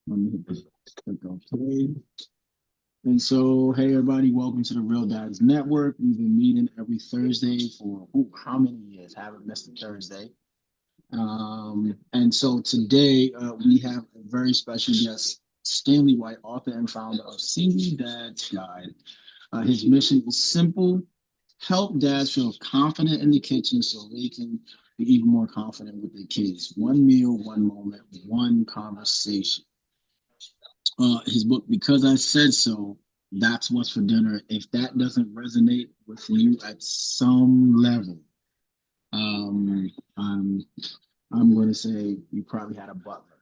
Let me hit this click OK. And so, hey everybody, welcome to the Real Dads Network. We've been meeting every Thursday for how many years? Haven't missed a Thursday. And so today we have a very special guest, Stanley White, author and founder of Single Dad's Guide. His mission is simple: help dads feel confident in the kitchen so they can be even more confident with their kids. One meal, one moment, one conversation. His book, Because I Said So, That's What's for Dinner. If that doesn't resonate with you at some level, um, I'm, I'm going to say you probably had a butler.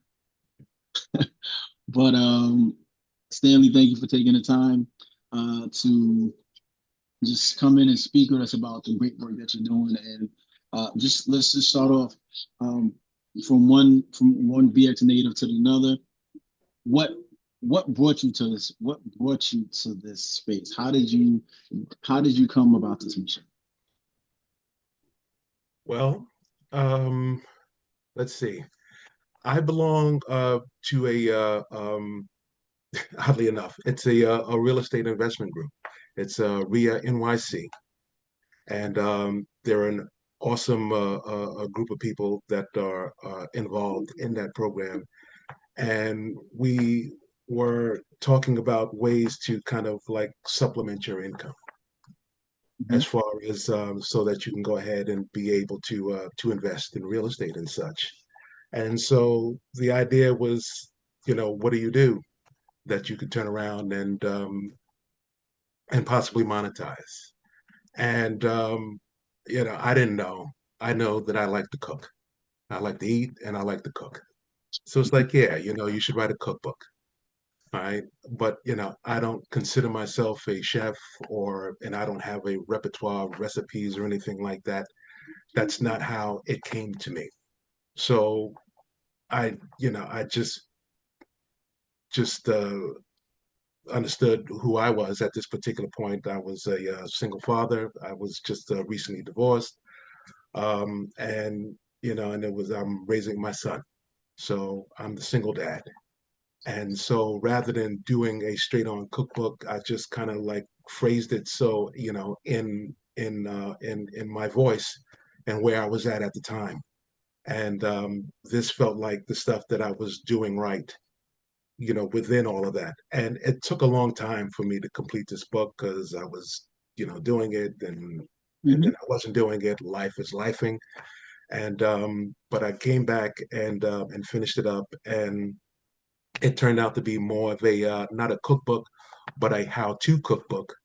But Stanley, thank you for taking the time to just come in and speak with us about the great work that you're doing. And just let's just start off um, from one BX native to another. What what brought you to this? What brought you to this space? How did you come about this mission? Well, um, let's see. I belong to oddly enough, it's a real estate investment group. It's RIA NYC, and they're an awesome a group of people that are involved in that program. And we were talking about ways to kind of like supplement your income Mhm. as far as so that you can go ahead and be able to invest in real estate and such. And so the idea was, what do you do that you could turn around and possibly monetize? And I didn't know. I know that I like to cook. I like to eat and I like to cook. So it's like, yeah, you should write a cookbook. All right. But, I don't consider myself a chef and I don't have a repertoire of recipes or anything like that. That's not how it came to me. So I just understood who I was at this particular point. I was a single father. I was just recently divorced, and and it was I'm raising my son, so I'm the single dad. And so rather than doing a straight-on cookbook, I just kind of like phrased it so in my voice and where I was at the time. And this felt like the stuff that I was doing right, within all of that. And it took a long time for me to complete this book because I was, doing it and then Mhm. I wasn't doing it. Life is lifing. And but I came back and finished it up, and it turned out to be more of a not a cookbook, but a how-to cookbook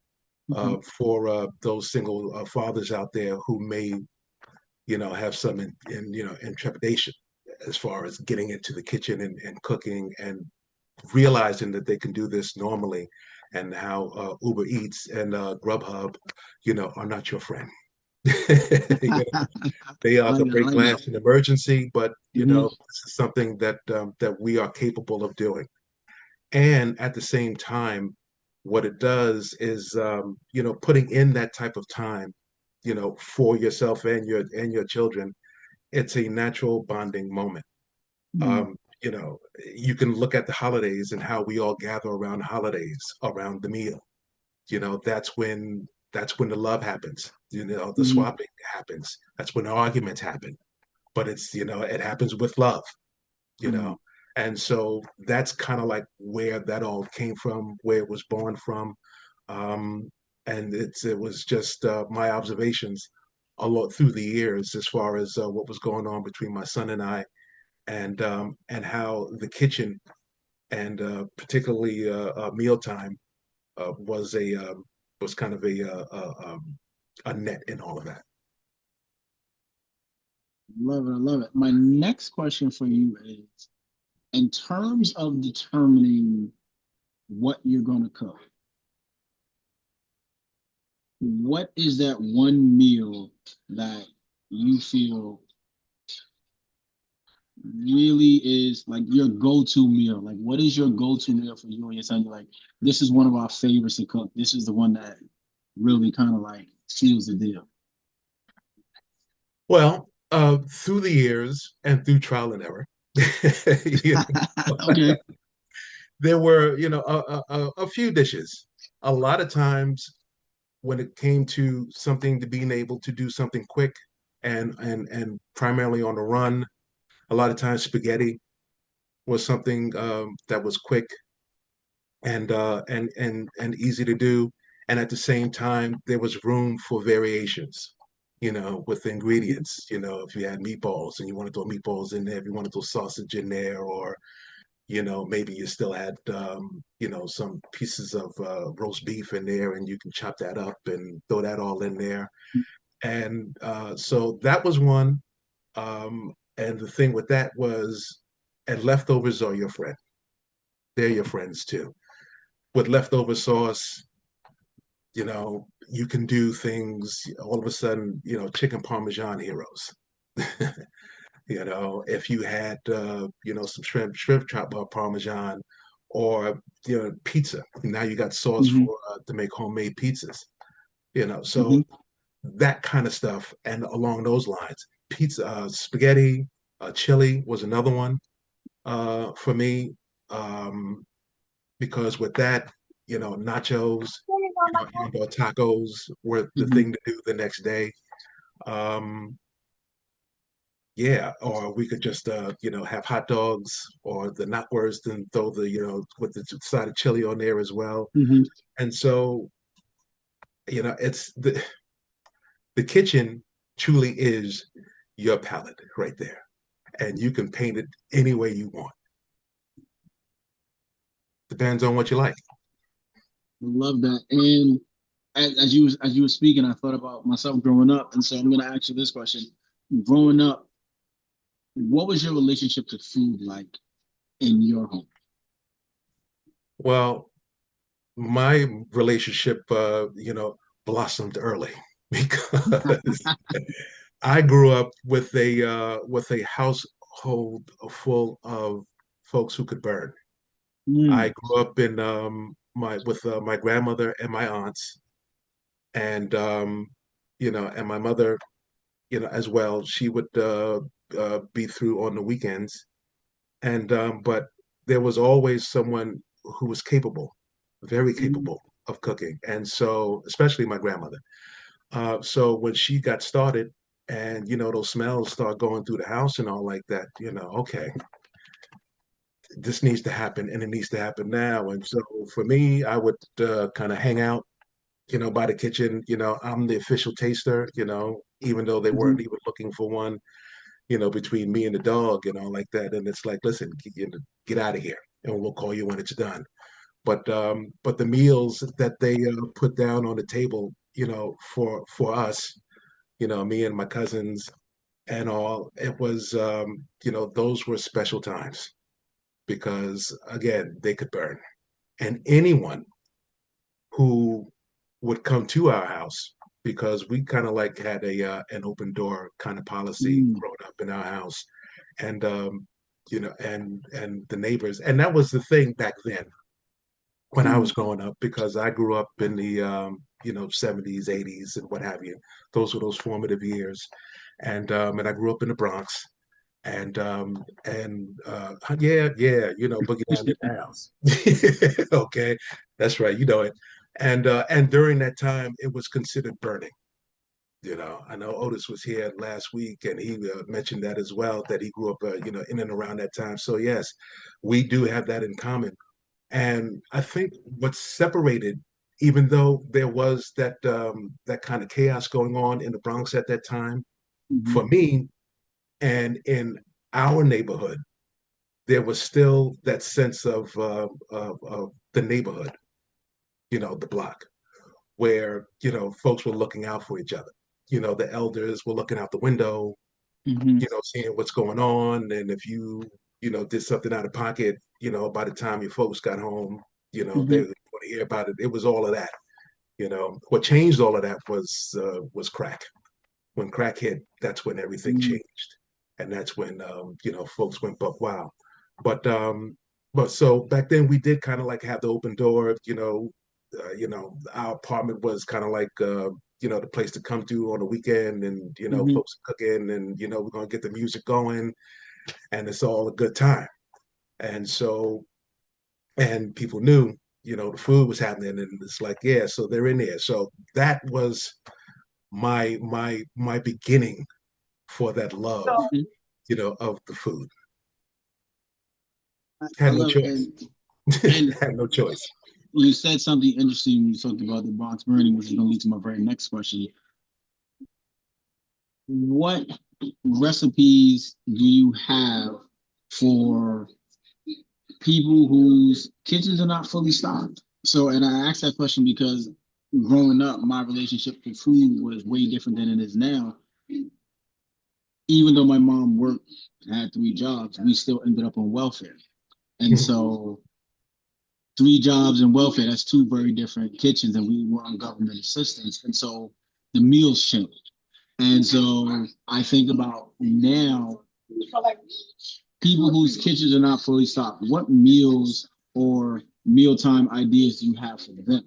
Mhm. for those single fathers out there who may, have some in trepidation as far as getting into the kitchen and cooking and realizing that they can do this normally, and how Uber Eats and Grubhub, are not your friend. They I are like the that. I break like that. glass in emergency, but Mhm. this is something that we are capable of doing. And at the same time, what it does is, putting in that type of time, for yourself and your children. It's a natural bonding moment. Mhm. um, you can look at the holidays and how we all gather around holidays, around the meal. That's when the love happens. The Mhm. swapping happens. That's when the arguments happen. But it happens with love. You know, Mhm. and so that's kind of like where that all came from, where it was born from. Um, and it was just my observations a lot through the years as far as what was going on between my son and I, and how the kitchen and particularly mealtime was kind of a net in all of that. Love it. I love it. My next question for you is, in terms of determining what you're going to cook, what is that one meal that you feel really is like your go-to meal? Like, what is your go-to meal for you and your son? You're like, this is one of our favorites to cook. This is the one that really kind of like seals the deal. Well, through the years and through trial and error, you know, Okay. there were, a few dishes. A lot of times when it came to something to being able to do something quick and primarily on the run, a lot of times spaghetti was something that was quick and easy to do. And at the same time, there was room for variations, with the ingredients. If you had meatballs and you want to throw meatballs in there, if you want to throw sausage in there, or maybe you still had some pieces of roast beef in there, and you can chop that up and throw that all in there. And so that was one. And the thing with that was, and leftovers are your friend. They're your friends too. With leftover sauce, you can do things all of a sudden, chicken parmesan heroes. If you had, some shrimp chop parmesan, or, pizza. Now you got sauce Hmm. for to make homemade pizzas. Hmm. So that kind of stuff, and along those lines, pizza, spaghetti, chili was another one for me, because with that, nachos, and/or tacos were the Hmm. thing to do the next day. Um, yeah, or we could just have hot dogs or the knockwurst and throw the with the side of chili on there as well. Hmm. And so it's the kitchen truly is your palette right there, and you can paint it any way you want. Depends on what you like. Love that. And as you were speaking, I thought about myself growing up, and so I'm going to ask you this question: growing up, what was your relationship to food like in your home? Well, my relationship, blossomed early because I grew up with a household full of folks who could burn. I Mm, grew up in my grandmother and my aunts, and and my mother, as well. She would be through on the weekends, and but there was always someone who was capable, very mm, capable of cooking, and so especially my grandmother. So when she got started, and those smells start going through the house and all like that, okay, this needs to happen, and it needs to happen now. And so for me, I would kind of hang out, by the kitchen. I'm the official taster, even though they mhm, weren't even looking for one, between me and the dog and all like that. And it's like, listen, get out of here, and we'll call you when it's done. But the meals that they put down on the table, for us, me and my cousins and all, it was, those were special times because again, they could burn. And anyone who would come to our house, because we kind of like had a an open door kind of policy mm, growing up in our house, and and the neighbors, and that was the thing back then when I mm, was growing up, because I grew up in the 70s, 80s, and what have you. Those were those formative years, and I grew up in the Bronx, and yeah, yeah, boogie down in the house. Okay, that's right, you know it. And during that time, it was considered burning. I know Otis was here last week, and he mentioned that as well, that he grew up, in and around that time. So yes, we do have that in common. And I think what separated, even though there was that kind of chaos going on in the Bronx at that time, mhm, for me and in our neighborhood, there was still that sense of the neighborhood, the block, where folks were looking out for each other. The elders were looking out the window, mhm, seeing what's going on, and if you did something out of pocket, by the time your folks got home, they mhm, would want to hear about it. It was all of that. What changed all of that was crack. When crack hit, that's when everything mm, changed, and that's when folks went buck wild. But but so back then we did kind of like have the open door. Our apartment was kind of like the place to come to on the weekend, and mhm, folks cooking, and we're gonna get the music going, and it's all a good time. And so and people knew, the food was happening, and it's like, yeah, so they're in there. So that was my beginning for that love, Mhm. of the food. I Had no love choice. and Had no choice. you said something interesting when you talked about the Bronx burning, which is going to lead to my very next question. What recipes do you have for people whose kitchens are not fully stocked? So, and I asked that question because growing up, my relationship with food was way different than it is now. Even though my mom worked, had three jobs, we still ended up on welfare. And Mhm. so, three jobs and welfare, that's two very different kitchens, and we were on government assistance. And so, the meals changed. And so, I think about now people whose kitchens are not fully stocked, what meals or mealtime ideas do you have for them?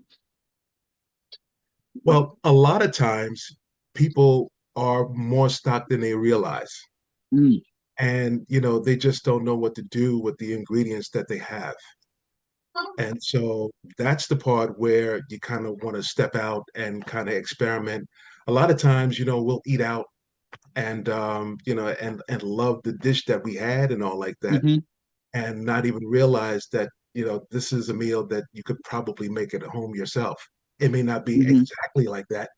Well, a lot of times people are more stocked than they realize. Mm, And, they just don't know what to do with the ingredients that they have. And so that's the part where you kind of want to step out and kind of experiment. A lot of times, we'll eat out and and love the dish that we had and all like that, hmm and not even realize that, this is a meal that you could probably make at home yourself. It may not be hmm exactly like that,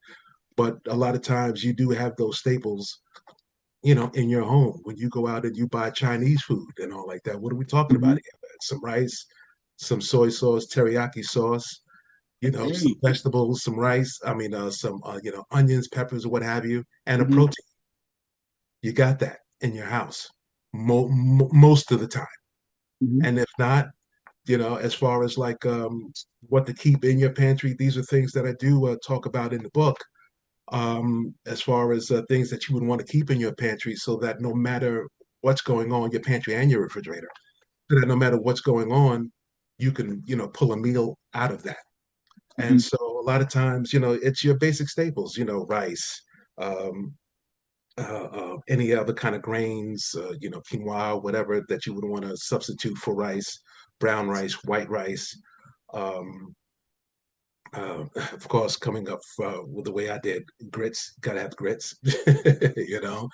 but a lot of times you do have those staples, in your home. When you go out and you buy Chinese food and all like that, what are we talking about hmm here? Some rice, some soy sauce, teriyaki sauce, some Hey. vegetables, some rice. I mean, some onions, peppers, or what have you, and a hmm protein. You got that in your house most of the time. hmm And if not, as far as like what to keep in your pantry, these are things that I do talk about in the book. As far as things that you would want to keep in your pantry, so that no matter what's going on, your pantry and your refrigerator, so that no matter what's going on, you can, pull a meal out of that. And hmm so a lot of times, it's your basic staples, rice, um, any other kind of grains, quinoa, whatever that you would want to substitute for rice, brown rice, white rice. Um, of course, coming up with the way I did, grits, gotta have grits, you know.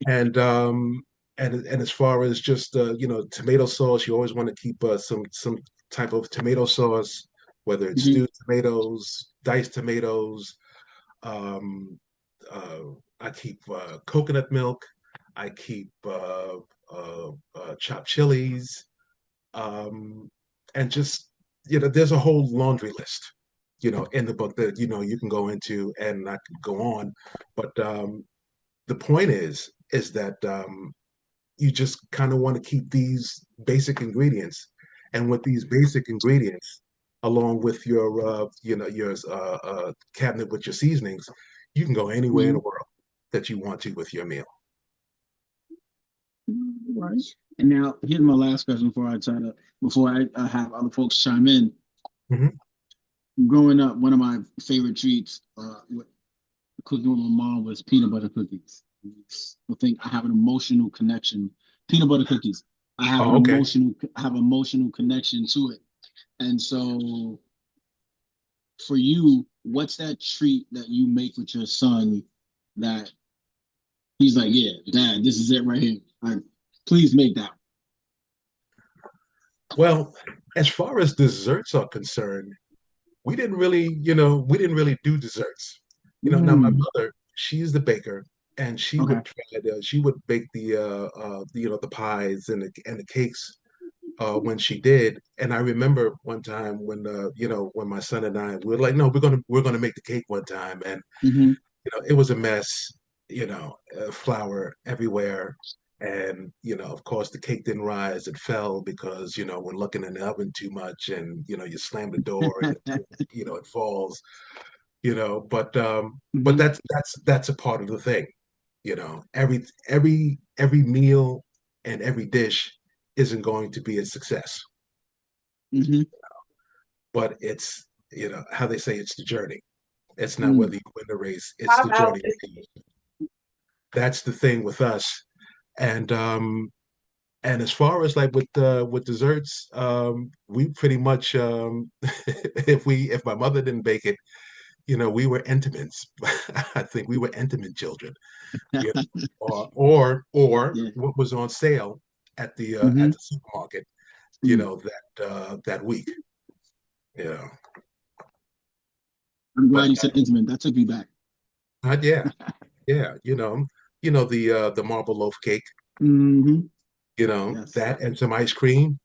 And and as far as just tomato sauce, you always want to keep some type of tomato sauce, whether it's hmm stewed tomatoes, diced tomatoes. Um, uh, I keep coconut milk. I keep chopped chilies, um, and just there's a whole laundry list, in the book that you can go into, and I could go on, but the point is that you just kind of want to keep these basic ingredients, and with these basic ingredients, along with your your cabinet with your seasonings, you can go anywhere in hmm the world that you want to with your meal. Right. And now here's my last question before I have other folks chime in. Mhm. Growing up, one of my favorite treats cooking with my mom was peanut butter cookies. I think I have an emotional connection. Peanut butter cookies. Oh, okay. I have emotional connection to it. And so for you, what's that treat that you make with your son that he's like, yeah, dad, this is it right here. Like, please make that. Well, as far as desserts are concerned, we didn't really do desserts. Now my Mm, mother, she's the baker, and okay. she would bake the pies and the cakes when she did. And I remember one time when when my son and I we were like, no, we're gonna make the cake one time, and hmm it was a mess, flour everywhere. And, of course, the cake didn't rise. It fell because, we're looking in the oven too much, and, you slam the door and, it falls, but hmm that's a part of the thing. Every meal and every dish isn't going to be a success, hmm but it's, how they say, it's the journey. It's not mm, whether you win the race, it's the journey. That's the thing with us. And And as far as like with desserts, we pretty much if my mother didn't bake it, we were Entenmann's. I think we were Entenmann children, you know, or Yeah. what was on sale at Hmm. the supermarket, Mm. that week. Yeah, I'm but glad you said intimate. That took me back. yeah, yeah, the marble loaf cake, Hmm. Yes. that and some ice cream,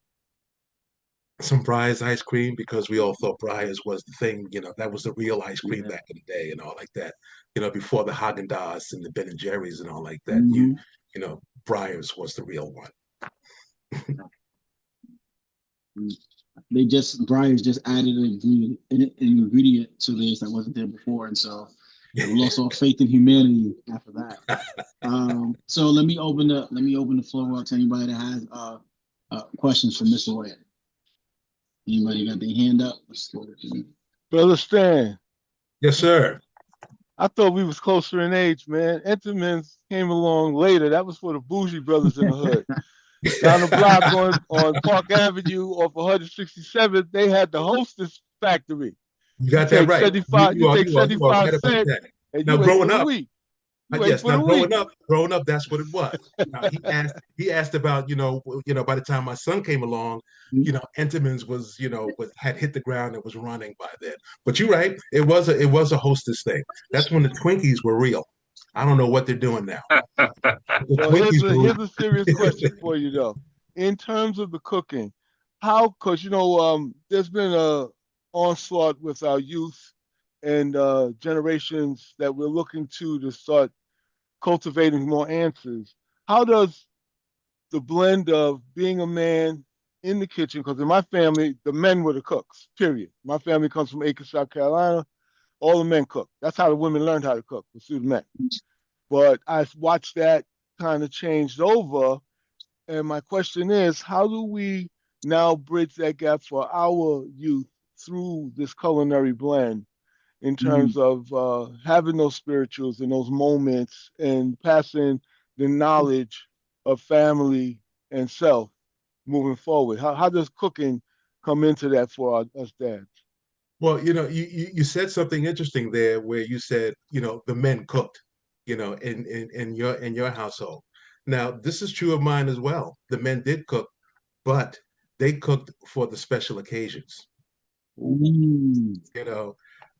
some Breyers ice cream, because we all thought Breyers was the thing, that was the real ice cream Yeah. back in the day and all like that. Before the Haagen-Dazs and the Ben and Jerry's and all like that, Hmm. Breyers was the real one. They just Brian's just added an ingredient to this that wasn't there before, and so we lost all faith in humanity after that. So let me open the floor up to anybody that has questions for Mr. Wyatt. Anybody got their hand up? Let's go. Brother Stan, Yes, sir. I thought we was closer in age, man. Enterman's came along later. That was for the bougie brothers in the hood. Down the block on Park Avenue off 167th, they had the Hostess Factory. You You got that take right. You, 75, you you are take you are you are 75 right about cents that. and Now you ate growing for the up, week. You ate yes. for Now the week. growing up, that's what it was. Now he asked about by the time my son came along, Entenmann's was had hit the ground and was running by then. But you're right, it was a Hostess thing. That's when the Twinkies were real. I don't know what they're doing now. The Well, Twinkies were. here's a serious question for you though. In terms of the cooking, how? Because there's been a onslaught with our youth and generations that we're looking to start cultivating more answers. How does the blend of being a man in the kitchen? Because in my family, the men were the cooks. Period. My family comes from Aiken, South Carolina. All the men cook. That's how the women learned how to cook, was through the men. But I've watched that kind of changed over. And my question is, how do we now bridge that gap for our youth through this culinary blend in terms Mm. of having those spirituals and those moments and passing the knowledge of family and self moving forward? How does cooking come into that for us dads? Well, you said something interesting there where you said, the men cooked, in your household. Now, this is true of mine as well. The men did cook, but they cooked for the special occasions. Mm. You know,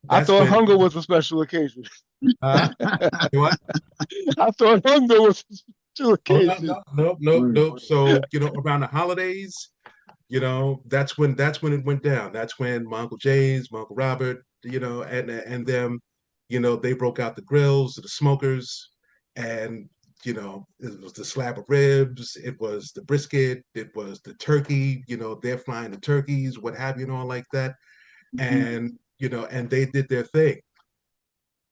I that's thought when hunger was a special occasion. uh, what? I thought hunger was a special Oh, no, occasion. no, no, no, Word. no. So, around the holidays, that's when it went down. That's when my Uncle James, my Uncle Robert, and them, they broke out the grills, the smokers, and it was the slab of ribs, it was the brisket, it was the turkey. They're frying the turkeys, what have you, and all like that. Mhm. And they did their thing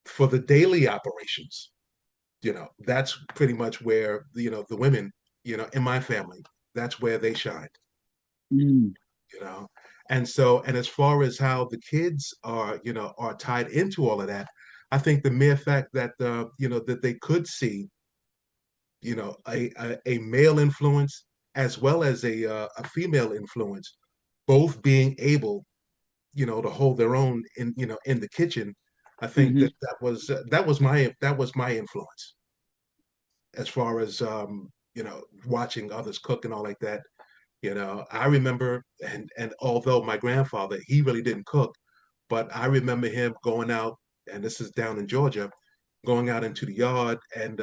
for the daily operations. That's pretty much where the women, in my family, that's where they shined. Mm. you know and as far as how the kids are tied into all of that, I think the mere fact that that they could see a male influence as well as a female influence, both being able to hold their own in the kitchen. I think Mhm. that was my influence as far as watching others cook and all like that. I remember, and although my grandfather, he really didn't cook, but I remember him going out, and this is down in Georgia, going out into the yard and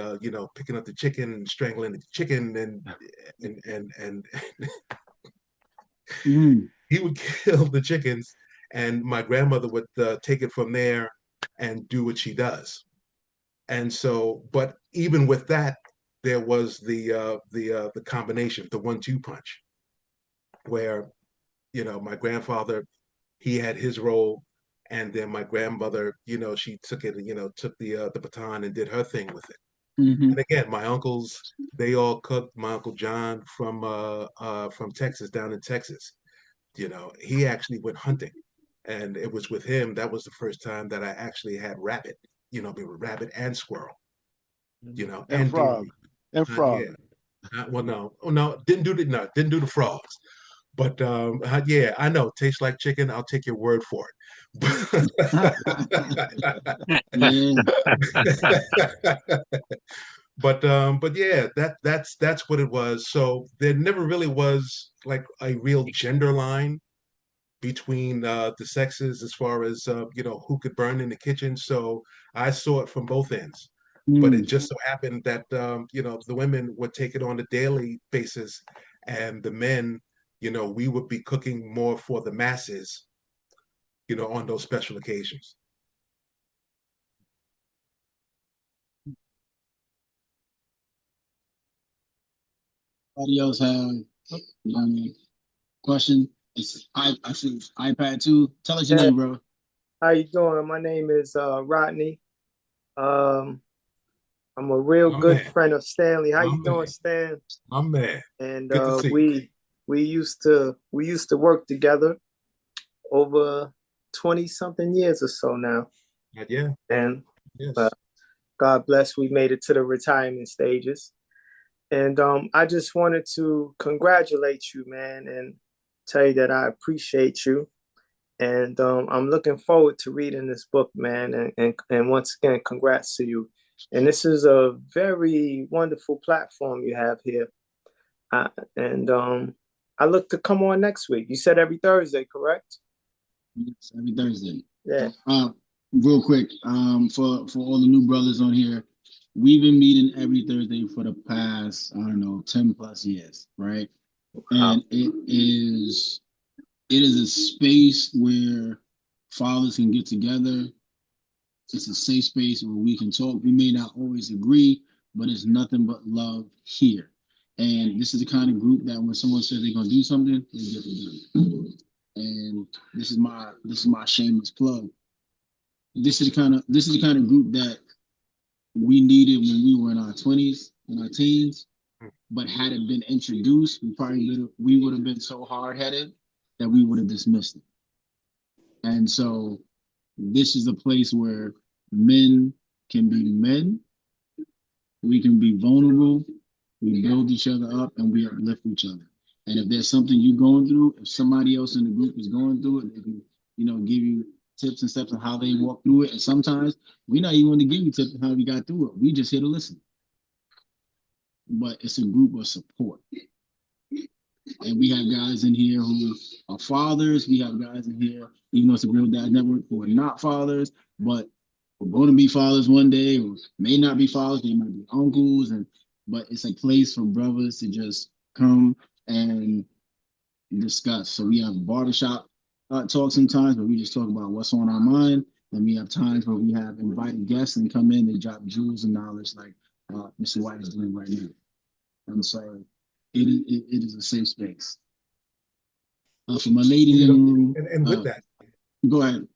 picking up the chicken and strangling the chicken, and Mm. he would kill the chickens, and my grandmother would take it from there and do what she does. And so, but even with that, there was the combination, the 1-2 punch, where my grandfather, he had his role, and then my grandmother, she took it, took the baton and did her thing with it. And Mhm. again, my uncles, they all cooked. My uncle John from Texas, down in Texas, he actually went hunting, and it was with him that was the first time that I actually had rabbit, rabbit and squirrel, And and deer frog. meat. And frog. Yeah, Well, no, oh, no, didn't do the frogs. But yeah, I know. Tastes like chicken. I'll take your word for Yeah. it. But yeah, that's what it was. So there never really was like a real gender line between the sexes as far as who could burn in the kitchen. So I saw it from both ends. But it Mm. just so happened that the women would take it on a daily basis, and the men, we would be cooking more for the masses, on those special occasions. Anybody else have question? I see iPad too. Tell us your Hey, name, bro. how you doing? My name is Rodney. Um, I'm a real My good man, friend of Stanley. How my you doing, man, Stan? my man. And Good to see you. we used to work together over 20 something years or so now. Yeah, And uh, yes. God bless, we made it to the retirement stages. And I just wanted to congratulate you, man, and tell you that I appreciate you. And I'm looking forward to reading this book, man. And once again, congrats to you. And this is a very wonderful platform you have here. And I look to come on next week. You said every Thursday, correct? Yes, every Thursday. Yeah. Uh, real quick, for all the new brothers on here, we've been meeting every Thursday for the past, I don't know, 10 plus years, right? Wow. And it is a space where fathers can get together. It's a safe space where we can talk. We may not always agree, but it's nothing but love here. And this is the kind of group that when someone says they're gonna do something, they get it done. And this is my shameless plug. This is the kind of group that we needed when we were in our 20s and our teens. But had it been introduced, we would have been so hard headed that we would have dismissed it. And so this is a place where men can be men, we can be vulnerable, we build each other up, and we uplift each other. And if there's something you're going through, if somebody else in the group is going through it, they can, give you tips and steps on how they walk through it. And sometimes we're not even going to give you tips on how we got through it. We just here to listen. But it's a group of support. And we have guys in here who are fathers. We have guys in here, even though it's a Real Dad Network, who are not fathers, but we're going to be fathers one day, or may not be fathers. They might be uncles, but it's a place for brothers to just come and discuss. So we have barbershop talk sometimes, but we just talk about what's on our mind. And we have times where we have invited guests and come in and drop jewels of knowledge, like Mr. White is doing right now. And so it is a safe space. For my ladies You in the know, room, and with that, go ahead.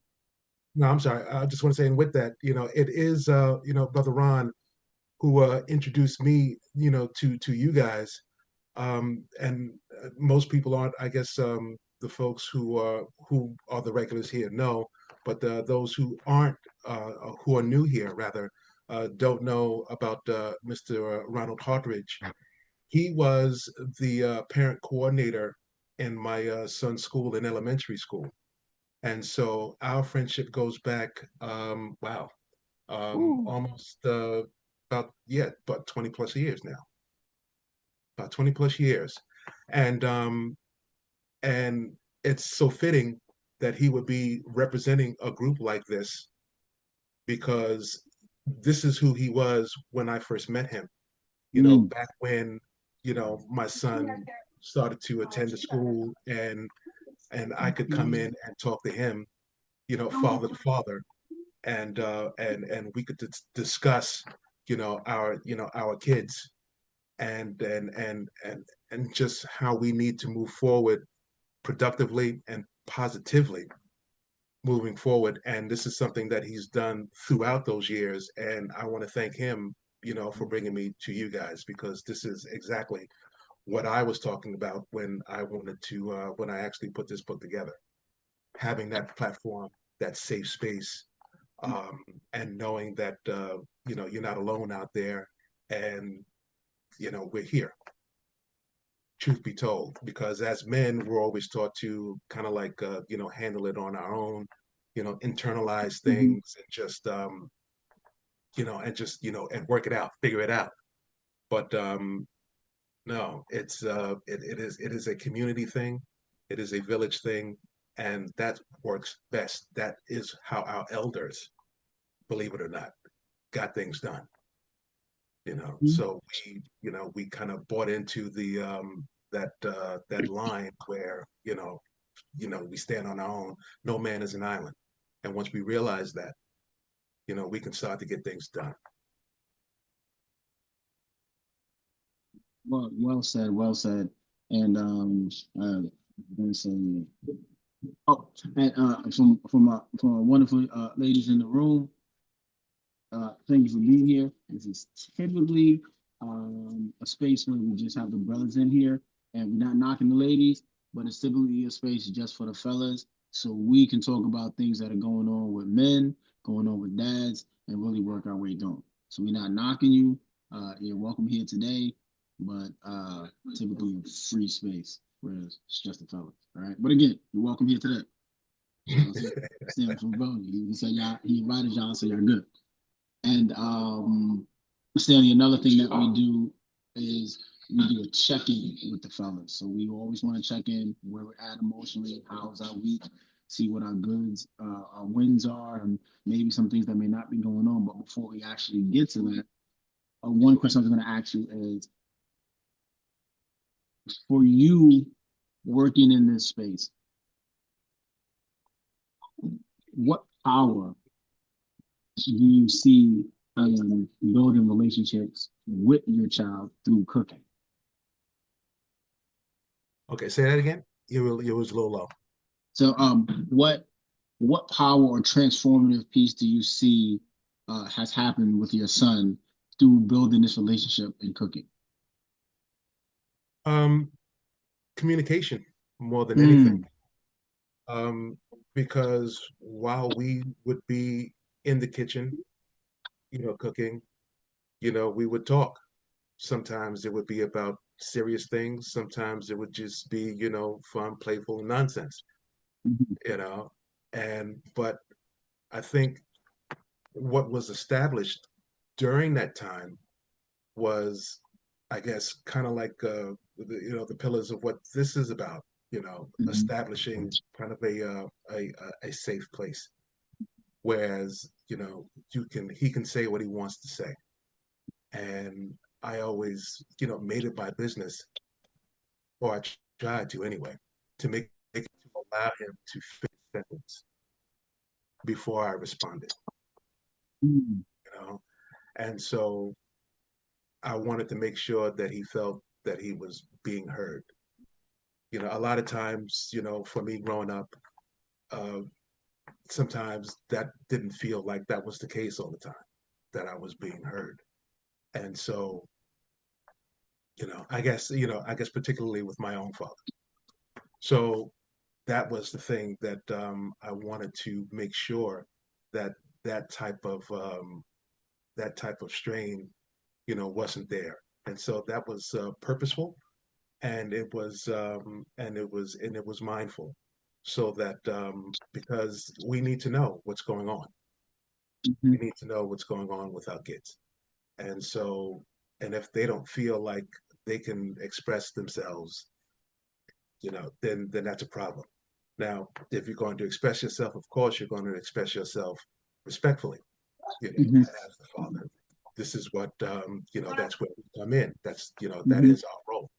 no, I'm sorry. I just want to say, and with that, it is, Brother Ron who introduced me, to you guys. And most people aren't, I guess, the folks who are the regulars here know, but those who are new here, rather, don't know about Mr. Ronald Hartridge. He was the parent coordinator in my son's school in elementary school. And so our friendship goes back, wow, Ooh. almost about 20 plus years now, about 20 plus years. And and it's so fitting that he would be representing a group like this because this is who he was when I first met him. Mm, Back when my son started to attend the school, and I could come in and talk to him, father to father, and we could discuss, our kids, and just how we need to move forward productively and positively moving forward. And this is something that he's done throughout those years. And I want to thank him, for bringing me to you guys, because this is exactly what I was talking about when I actually put this book together. Having that platform, that safe space, um, and knowing that, you're not alone out there, and, we're here. truth be told, because as men, we're always taught to kind of like, handle it on our own, internalize Mhm. things and just, and work it out, figure it out. But no, it is a community thing. It is a village thing, and that works best. That is how our elders, believe it or not, got things done. Mhm. So we kind of bought into the that line where we stand on our own. No man is an island, and once we realize that, we can start to get things done. Well said, well said. And I'm gonna say, oh, and from our wonderful ladies in the room. Thank you for being here. This is typically a space where we just have the brothers in here, and we're not knocking the ladies, but it's typically a space just for the fellas, so we can talk about things that are going on with men, going on with dads, and really work our way down. So we're not knocking you. You're welcome here today, but typically a free space where it's just the fellas. All right, but again, you're welcome here today. Stand for bro. He said y'all. He invited y'all, so y'all good. And Stanley, another thing that we do is we do a check-in with the fellas. So we always want to check in where we're at emotionally, how's our week, see what our goods, our wins are, and maybe some things that may not be going on. But before we actually get to that, one question I was going to ask you is, for you working in this space, what power do you see building relationships with your child through cooking? Okay, say that again. You was a little low. So, what power or transformative piece do you see has happened with your son through building this relationship in cooking? Um, Communication more than anything. Mm, Um, because while we would be in the kitchen, cooking, we would talk. Sometimes it would be about serious things. Sometimes it would just be, fun, playful nonsense, mhm, you know. But I think what was established during that time was, I guess, kind of like the pillars of what this is about. mhm, Establishing kind of a safe place, whereas he can say what he wants to say, and I always made it my business, or I tried to anyway, to allow him to finish sentence before I responded. mhm, You know, and so I wanted to make sure that he felt that he was being heard. A lot of times, for me growing up, uh, sometimes that didn't feel like that was the case all the time, that I was being heard. And so, I guess particularly with my own father. So that was the thing that I wanted to make sure that that type of strain, wasn't there. And so that was purposeful, and it was mindful, so that because we need to know what's going on. mhm, We need to know what's going on with our kids. And so, and if they don't feel like they can express themselves, then that's a problem. Now, if you're going to express yourself, of course, you're going to express yourself respectfully, mhm, and as the father. This is what, that's where we come in. That mhm, is our role,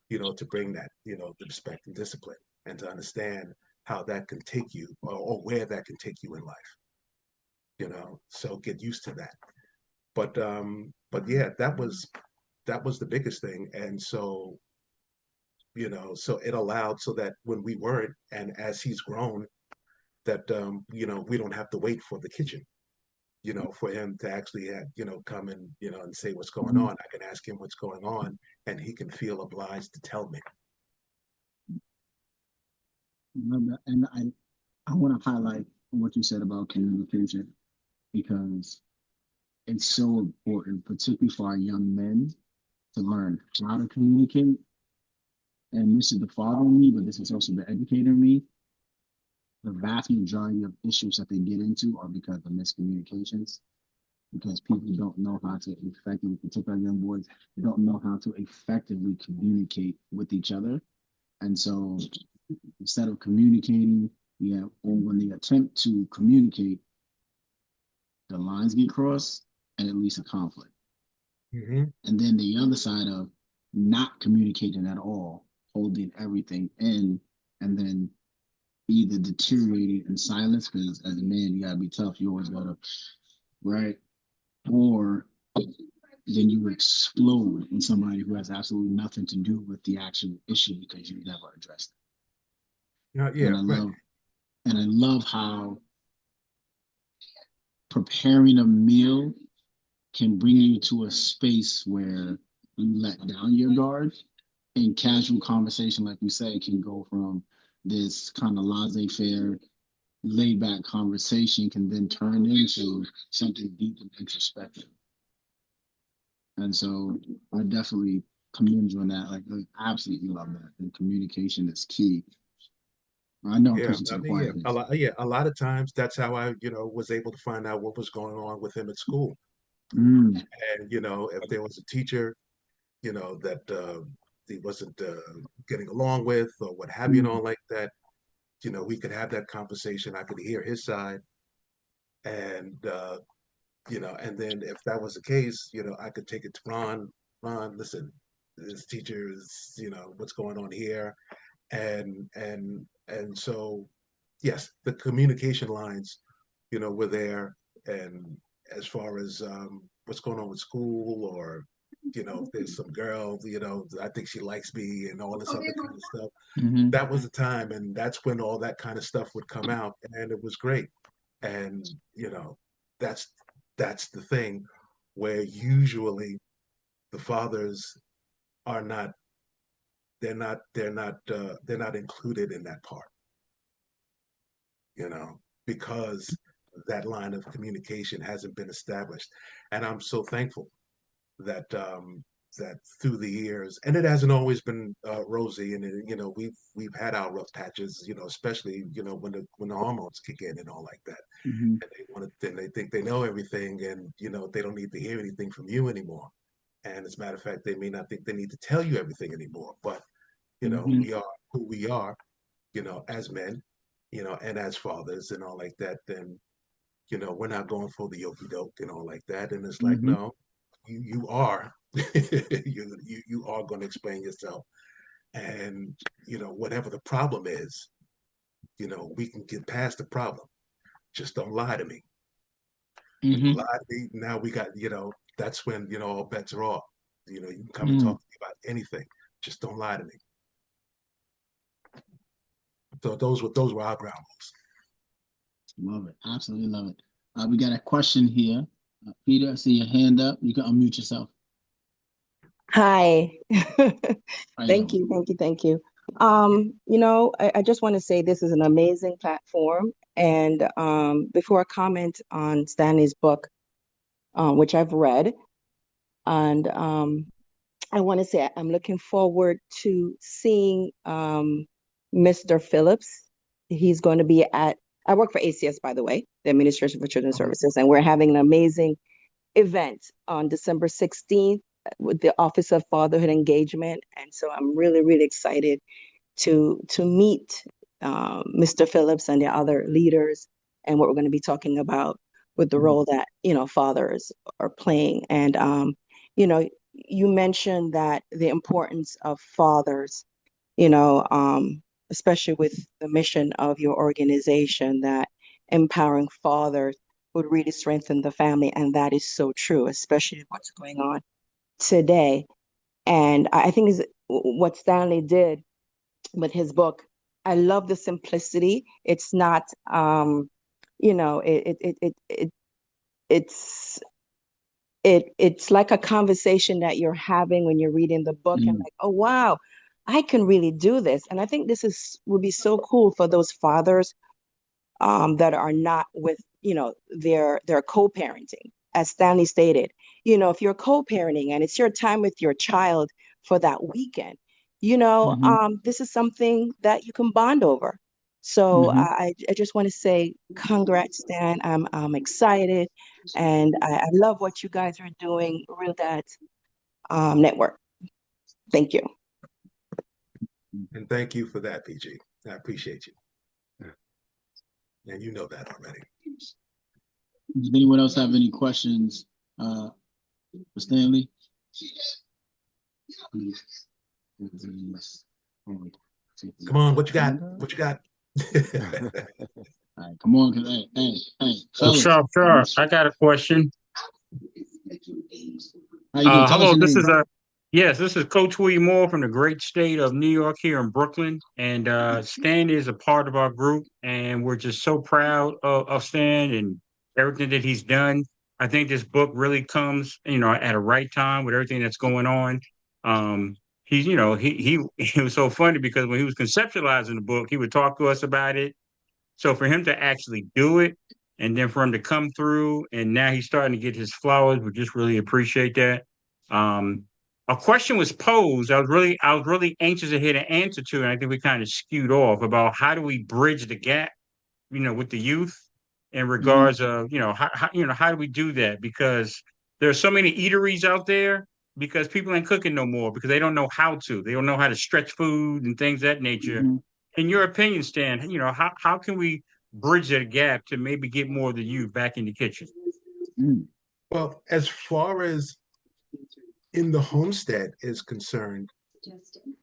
to bring that, the respect and discipline, and to understand how that can take you, or where that can take you in life, so get used to that. But yeah, that was the biggest thing. And so, so it allowed, so that when we weren't, and as he's grown, that we don't have to wait for the kitchen, for him to actually come and and say what's going mhm. on. I can ask him what's going on, and he can feel obliged to tell me. And I want to highlight what you said about communication because it's so important, particularly for our young men, to learn how to communicate and this is the father in me, but this is also the educator in me. The vast majority of issues that they get into are because of miscommunications, because people don't know how to effectively, particularly young boys, they don't know how to effectively communicate with each other. And so instead of communicating, yeah, or when they attempt to communicate, the lines get crossed and it leads to conflict. Mm-hmm. And then the other side of not communicating at all, holding everything in, and then either deteriorating in silence, because as a man, you gotta be tough. You always gotta, right? Or then you explode in somebody who has absolutely nothing to do with the actual issue because you never addressed it. Yeah, right. And I love how preparing a meal can bring you to a space where you let down your guard, and casual conversation, like you say, can go from this kind of laissez-faire, laid-back conversation can then turn into something deep and introspective. And so I definitely commend you on that. Like, I absolutely love that. And communication is key. I know I'm Yeah, pushing to I the mean, quiet place. a lot of times that's how I, was able to find out what was going on with him at school. Mm, And, if there was a teacher, that he wasn't getting along with or what have you, mm, like that, we could have that conversation. I could hear his side. And, and then if that was the case, I could take it to Ron. Ron, listen, this teacher is, what's going on here? And so yes, the communication lines, were there. And as far as what's going on with school, or if there's some girl, I think she likes me and all this other kind of stuff, mm-hmm, that was the time, and that's when all that kind of stuff would come out, and it was great. And that's that's the thing where usually the fathers are not they're not included in that part, you know, because that line of communication hasn't been established. And I'm so thankful that that through the years, and it hasn't always been rosy, and we've had our rough patches, especially when the hormones kick in and all like that, mm-hmm, and they think they know everything, and they don't need to hear anything from you anymore. And as a matter of fact, they may not think they need to tell you everything anymore. But mm-hmm, we are who we are, as men, and as fathers and all like that. Then we're not going for the okey doke and all like that. And it's like, mm-hmm, no, you are you are going to explain yourself, and whatever the problem is, we can get past the problem. Just don't lie to me. When you mm-hmm, lie to me, now we got, that's when all bets are off. You can come and mm. talk to me about anything. Just don't lie to me. So those were our ground rules. Love it. Absolutely love it. We got a question here. Peter, I see your hand up. You can unmute yourself. Hi. How you Thank doing? you, thank you, thank you. I just want to say this is an amazing platform. And before I comment on Stanley's book, which I've read, and I want to say I'm looking forward to seeing Mr. Phillips. He's going to be I work for ACS, by the way, the Administration for Children's Okay. Services, and we're having an amazing event on December 16th with the Office of Fatherhood Engagement. And so I'm really, really excited to meet Mr. Phillips and the other leaders and what we're going to be talking about with the Mm-hmm, role that, fathers are playing. And, you mentioned that the importance of fathers, you know, um, especially with the mission of your organization, that empowering fathers would really strengthen the family. And that is so true, especially what's going on today. And I think is what Stanley did with his book. I love the simplicity. It's not, you know, it's it's like a conversation that you're having when you're reading the book and mm-hmm, like, oh wow, I can really do this. And I think this is would be so cool for those fathers that are not with, their co-parenting. As Stanley stated, if you're co-parenting and it's your time with your child for that weekend, Mm-hmm. this is something that you can bond over. So Mm-hmm. I just want to say congrats, Stan. I'm excited, and I love what you guys are doing, Real Dads Network. Thank you. And thank you for that, PG. I appreciate you. And you know that already. Does anyone else have any questions for Stanley? Come on, what you got? What you got? All right, come on, hey, Oh, fellas. sure, sure. I got a question. How you doing? Tell us Hello, your name, bro. yes, this is Coach William Moore from the great state of New York here in Brooklyn. And Stan is a part of our group, and we're just so proud of Stan and everything that he's done. I think this book really comes, at a right time with everything that's going on. He's, he was so funny because when he was conceptualizing the book, he would talk to us about it. So for him to actually do it and then for him to come through and now he's starting to get his flowers, we just really appreciate that. Um, a question was posed. I was really anxious to hear the answer to, and I think we kind of skewed off about how do we bridge the gap, with the youth in Mm-hmm. regards of, how do we do that? Because there's so many eateries out there because people ain't cooking no more because they don't know how to. They don't know how to stretch food and things of that nature. Mm-hmm. In your opinion, Stan, how can we bridge that gap to maybe get more of the youth back in the kitchen? Mm-hmm. Well, as far as in the homestead is concerned,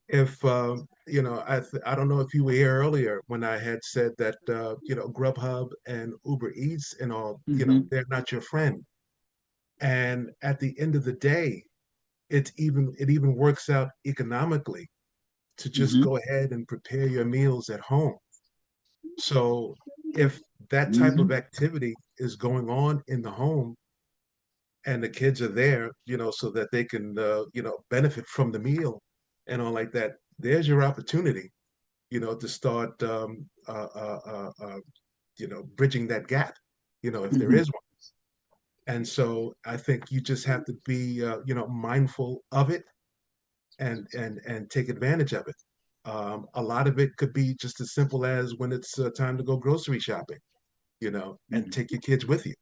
if I don't know if you were here earlier when I had said that Grubhub and Uber Eats and all, Mm-hmm. they're not your friend. And at the end of the day, it even works out economically to just Mm-hmm. go ahead and prepare your meals at home. So if that type Mm-hmm. of activity is going on in the home and the kids are there, so that they can benefit from the meal and all like that, there's your opportunity, to start bridging that gap, if there Mm-hmm. is one. And so I think you just have to be mindful of it and take advantage of it. A lot of it could be just as simple as when it's time to go grocery shopping, and take your kids with you,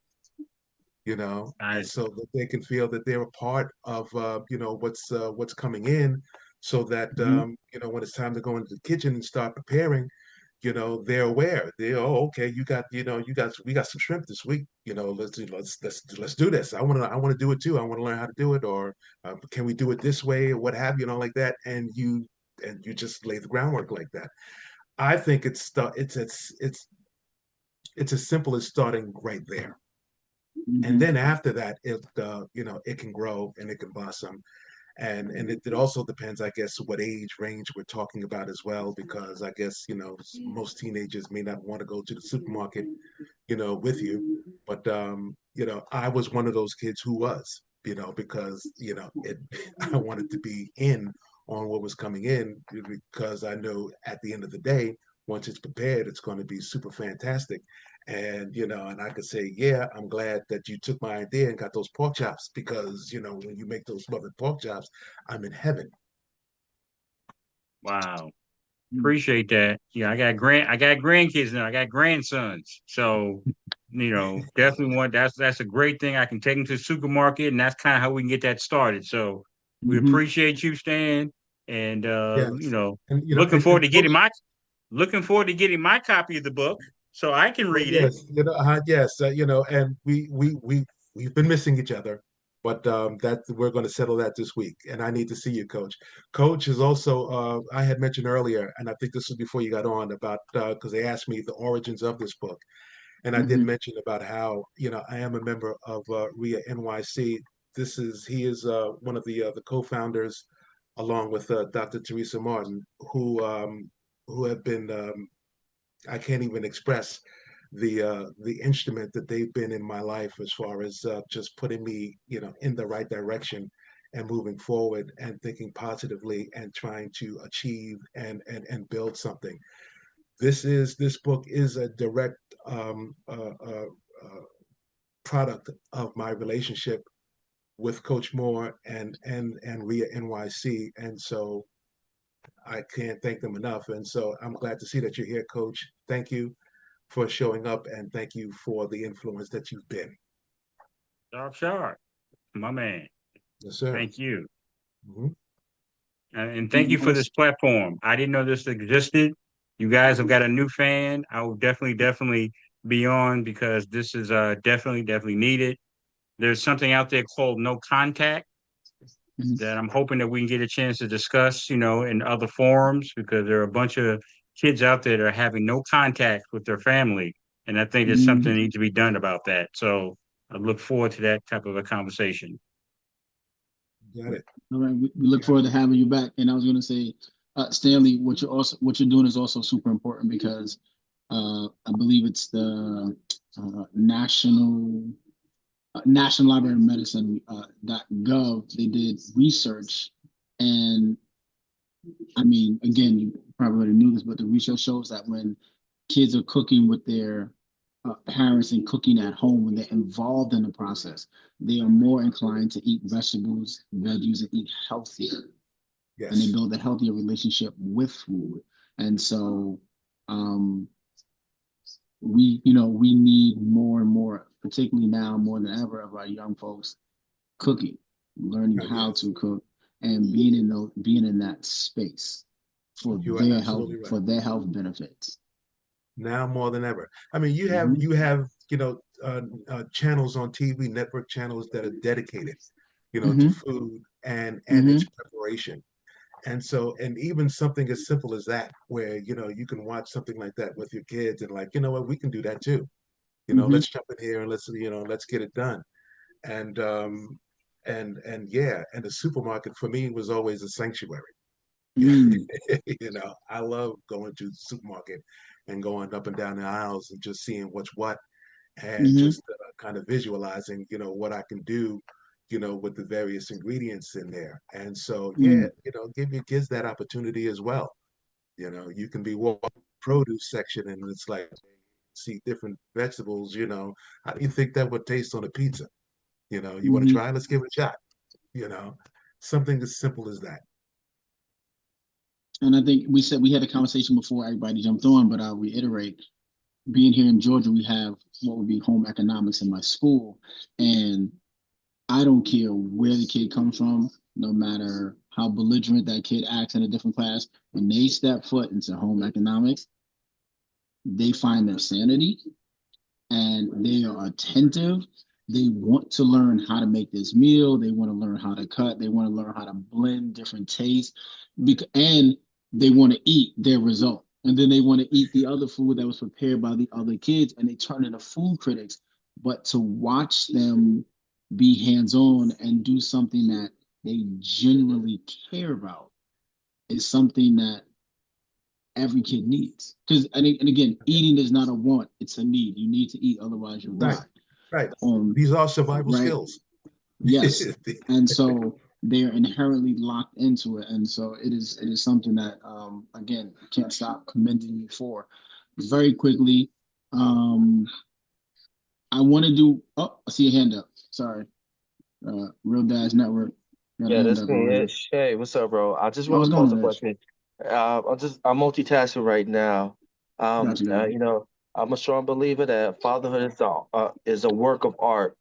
and I so that they can feel that they're a part of what's coming in, so that Mm-hmm. when it's time to go into the kitchen and start preparing, they're aware. Okay, we got some shrimp this week. Let's do this. I want to do it too. I want to learn how to do it, or can we do it this way, or what have you, like that. And you just lay the groundwork like that. I think it's as simple as starting right there, and Mm-hmm. then after that, it can grow and it can blossom. And it also depends, I guess, what age range we're talking about as well, because I guess most teenagers may not want to go to the supermarket with you. But I was one of those kids who was, because it I wanted to be in on what was coming in, because I know at the end of the day, once it's prepared, it's going to be super fantastic. And I could say, yeah, I'm glad that you took my idea and got those pork chops, because when you make those smothered pork chops, I'm in heaven. Wow. Appreciate that. Yeah, I got grandkids now. I got grandsons. So, definitely that's a great thing. I can take them to the supermarket and that's kind of how we can get that started. So we Mm-hmm. appreciate you, Stan. And Yes, and looking forward to getting coach. my copy of the book so I can Well, read it. yes, yes, and we've been missing each other, but that we're going to settle that this week. And I need to see you, Coach. Coach is also, I had mentioned earlier, and I think this was before you got on, about because they asked me the origins of this book, and I did Mm-hmm. mention about how I am a member of RIA NYC. He is one of the co-founders, along with Dr. Teresa Martin, who have been, I can't even express the instrument that they've been in my life, as far as just putting me in the right direction and moving forward and thinking positively and trying to achieve and build something. This book is a direct product of my relationship with Coach Moore and RIA NYC. And so I can't thank them enough. And so I'm glad to see that you're here, Coach. Thank you for showing up, and thank you for the influence that you've been. Sharp, my man. Yes, sir. Thank you. Mhm. And thank you And for this platform. I didn't know this existed. You guys have got a new fan. I will definitely be on because this is definitely needed. There's something out there called no contact Mhm. that I'm hoping that we can get a chance to discuss, in other forums because there are a bunch of kids out there that are having no contact with their family. And I think there's something that Mhm. needs to be done about that. So I look forward to that type of a conversation. Got it. All right, we look Got forward to having you back. And I was going to say, Stanley, what you're doing is also super important because I believe it's the National Library of Medicine .gov. They did research, and I mean, again, you probably already knew this, but the research shows that when kids are cooking with their parents and cooking at home, when they're involved in the process, they are more inclined to eat vegetables, veggies, and eat healthier, and they Yes. build a healthier relationship with food. And so, um, we need more and more, particularly now more than ever, of our young folks cooking, learning how Yes. to cook, and being in that space You are absolutely right. for their health benefits. Now more than ever. I mean, you have Hmm. channels on TV, network channels that are dedicated, to Hmm. food and its Hmm. preparation. And so, and even something as simple as that, where you can watch something like that with your kids, and like, you know what, we can do that too. Hmm. Let's jump in here and let's get it done. And and yeah, and the supermarket for me was always a sanctuary. Mm. I love going to the supermarket and going up and down the aisles and just seeing what's what, and Hmm. just kind of visualizing, what I can do, with the various ingredients in there. And so, yeah, Mm. give your kids that opportunity as well. You can be walking the produce section and it's like, see different vegetables, how do you think that would taste on a pizza? You want to Hmm. try? Let's give it a shot, you know, something as simple as that. And I think we said we had a conversation before everybody jumped on, but I'll reiterate. Being here in Georgia, we have what would be home economics in my school, and I don't care where the kid comes from, no matter how belligerent that kid acts in a different class. When they step foot into home economics, they find their sanity and they are attentive. They want to learn how to make this meal. They want to learn how to cut. They want to learn how to blend different tastes, and they want to eat their result. And then they want to eat the other food that was prepared by the other kids, and they turn into food critics. But to watch them be hands-on and do something that they genuinely care about is something that every kid needs. Because and again, eating is not a want; it's a need. You need to eat, otherwise you'll Right, die. right. Um, These are survival right? skills. Yes, and so they're inherently locked into it, and so it is something that again can't stop commending you for. Very quickly, I want to do. Oh, I see a hand up. Sorry, Real Dads Network got a Yeah, hand that's up me. already. Hey, what's up, bro? I just Oh, want what's to going pose a on, Rich? question. I'm multitasking right now. Got you, got you. I'm a strong believer that fatherhood is a work of art,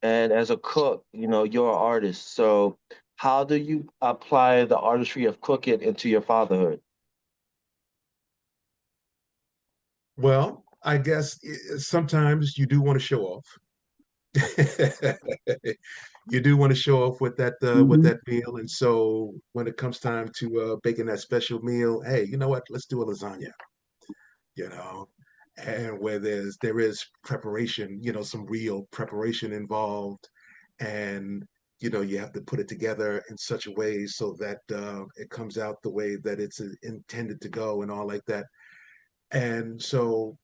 and as a cook, you're an artist. So, how do you apply the artistry of cooking into your fatherhood? Well, I guess sometimes you do want to show off. You do want to show off with Mm-hmm. that meal, and so when it comes time to baking that special meal, hey, you know what? Let's do a lasagna. You know, and where there is preparation, some real preparation involved, and you have to put it together in such a way so that it comes out the way that it's intended to go, and all like that. And so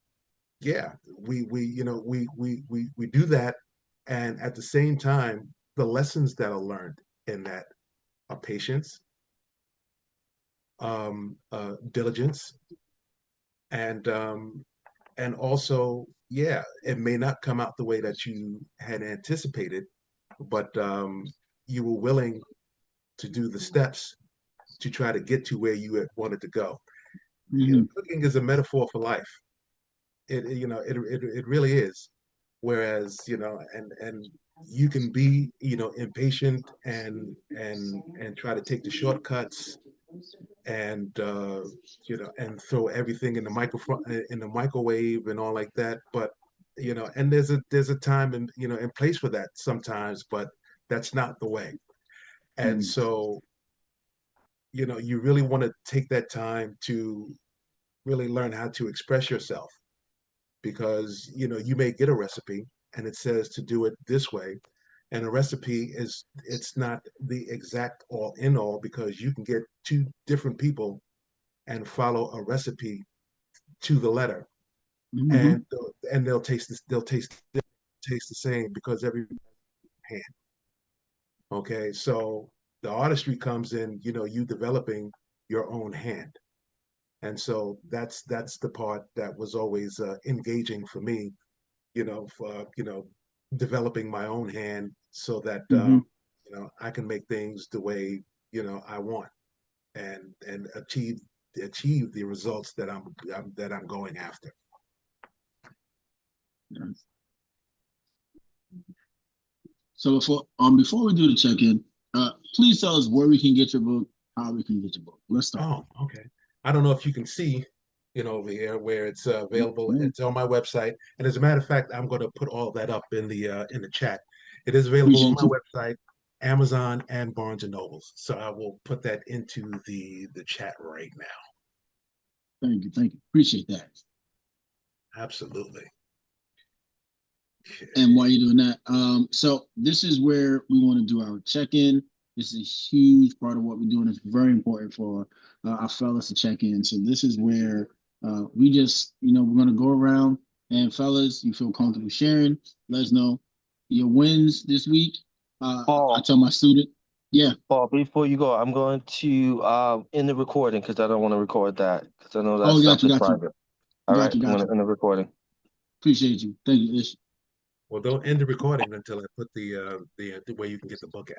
yeah, we do that, and at the same time, the lessons that are learned in that are patience, diligence, and also, yeah, it may not come out the way that you had anticipated, but you were willing to do the steps to try to get to where you wanted to go. Mm-hmm. Cooking is a metaphor for life. It really is. Whereas, and you can be, impatient and try to take the shortcuts and and throw everything in the microwave and all like that. But and there's a time and in place for that sometimes, but that's not the way. And Mm-hmm. so you really want to take that time to really learn how to express yourself, because you may get a recipe and it says to do it this way, and a recipe it's not the exact all in all, because you can get two different people and follow a recipe to the letter, Mm-hmm. and they'll taste the same because every hand. Okay, so the artistry comes in, you developing your own hand. And so that's the part that was always engaging for me, for developing my own hand so that Mm-hmm. I can make things the way I want, and achieve the results that I'm going after. Yes. So before we do the check-in, please tell us where we can get your book, how we can get your book. Let's start. Oh, okay. I don't know if you can see, over here where it's available. Mm-hmm. It's on my website, and as a matter of fact, I'm going to put all that up in the chat. It is available on Appreciate my you. website, Amazon, and Barnes and Nobles. So I will put that into the chat right now. Thank you. Thank you. Appreciate that. Absolutely. And while you're doing that, so this is where we want to do our check-in. This is a huge part of what we're doing. It's very important for our fellas to check in. So this is where we just, we're gonna go around, and fellas, you feel comfortable sharing. Let us know your wins this week. I Paul, tell my student, yeah. Paul, before you go, I'm going to end the recording because I don't want to record that because I know that Oh, got stuff you, is got you, private. All right, got you, I'm got going you. to end the recording. Appreciate you. Thank you, Ish. Well, don't end the recording until I put the where you can get the book at.